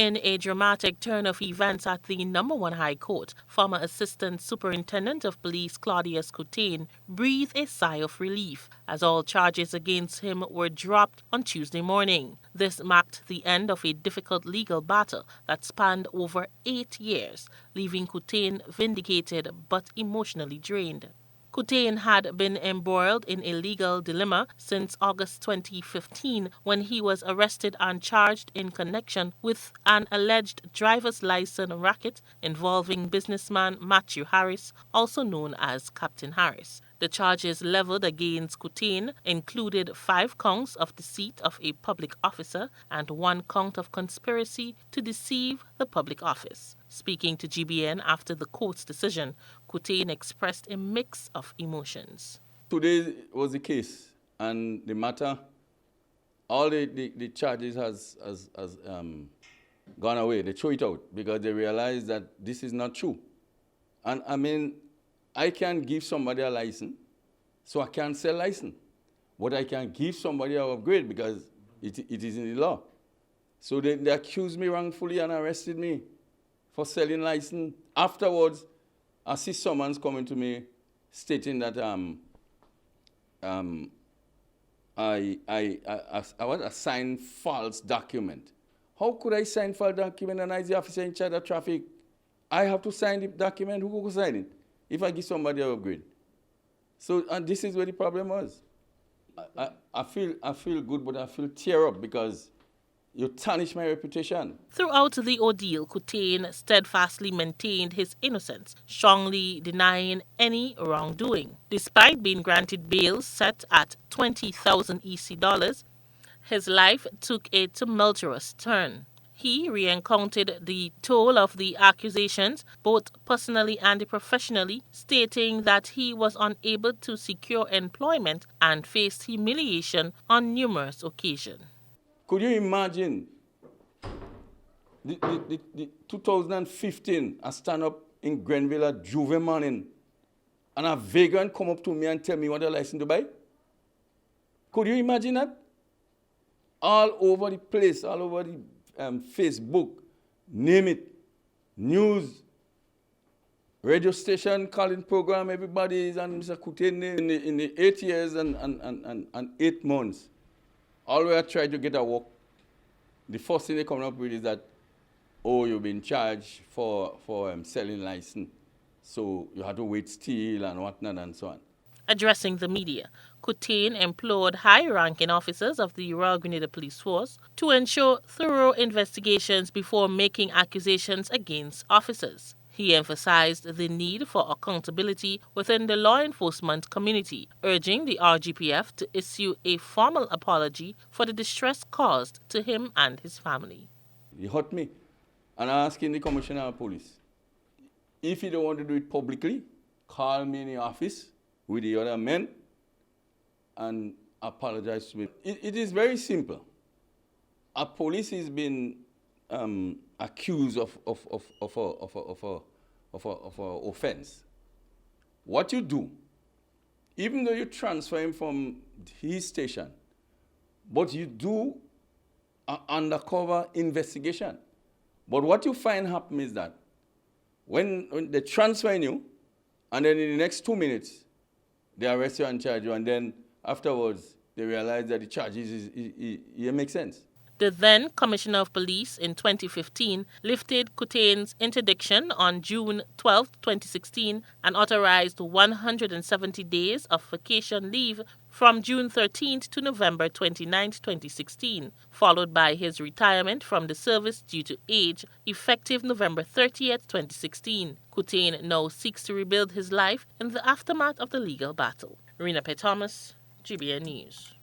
In a dramatic turn of events at the #1 High Court, former Assistant Superintendent of Police Claudius Coutain breathed a sigh of relief as all charges against him were dropped on Tuesday morning. This marked the end of a difficult legal battle that spanned over 8 years, leaving Coutain vindicated but emotionally drained. Coutain had been embroiled in a legal dilemma since August 2015 when he was arrested and charged in connection with an alleged driver's license racket involving businessman Matthew Harris, also known as Captain Harris. The charges leveled against Coutain included 5 counts of deceit of a public officer and 1 count of conspiracy to deceive the public office. Speaking to GBN after the court's decision, Coutain expressed a mix of emotions. Today was the case, and the matter, all the charges has gone away. They throw it out because they realize that this is not true. And I mean, I can give somebody a license, so I can't sell license. But I can give somebody an upgrade because it is in the law. So they accused me wrongfully and arrested me for selling license. Afterwards, I see someone's coming to me stating that I was assigned false document. How could I sign false document and I the officer in charge of traffic? I have to sign the document. Who could sign it if I give somebody an upgrade? So, and this is where the problem was. I feel good, but I feel tear up because you tarnish my reputation. Throughout the ordeal, Coutain steadfastly maintained his innocence, strongly denying any wrongdoing. Despite being granted bail set at $20,000 EC, his life took a tumultuous turn. He re-encountered the toll of the accusations, both personally and professionally, stating that he was unable to secure employment and faced humiliation on numerous occasions. Could you imagine the 2015, I stand up in Grenville at Juve morning, and a vagrant come up to me and tell me what a license to buy? Could you imagine that? All over the place, all over the Facebook, name it, news, radio station, calling program, everybody is on Mr. Coutain in the 8 years and 8 months. Always I try to get a work. The first thing they come up with is that, oh, you've been charged for selling license, so you have to wait still and whatnot and so on. Addressing the media, Coutain implored high-ranking officers of the Royal Grenada Police Force to ensure thorough investigations before making accusations against officers. He emphasized the need for accountability within the law enforcement community, urging the RGPF to issue a formal apology for the distress caused to him and his family. He hurt me, and I asked the Commissioner of Police, if he don't want to do it publicly, call me in the office with the other men and apologize to me. It is very simple. A police has been accused of an offense. What you do, even though you transfer him from his station, but you do an undercover investigation. But what you find happen is that when they transfer you, and then in the next 2 minutes, they arrest you and charge you, and then afterwards, they realize that the charges make sense. The then Commissioner of Police in 2015 lifted Coutain's interdiction on June 12, 2016 and authorized 170 days of vacation leave from June 13 to November 29, 2016, followed by his retirement from the service due to age, effective November 30, 2016. Coutain now seeks to rebuild his life in the aftermath of the legal battle. Rena P. Thomas, GBN News.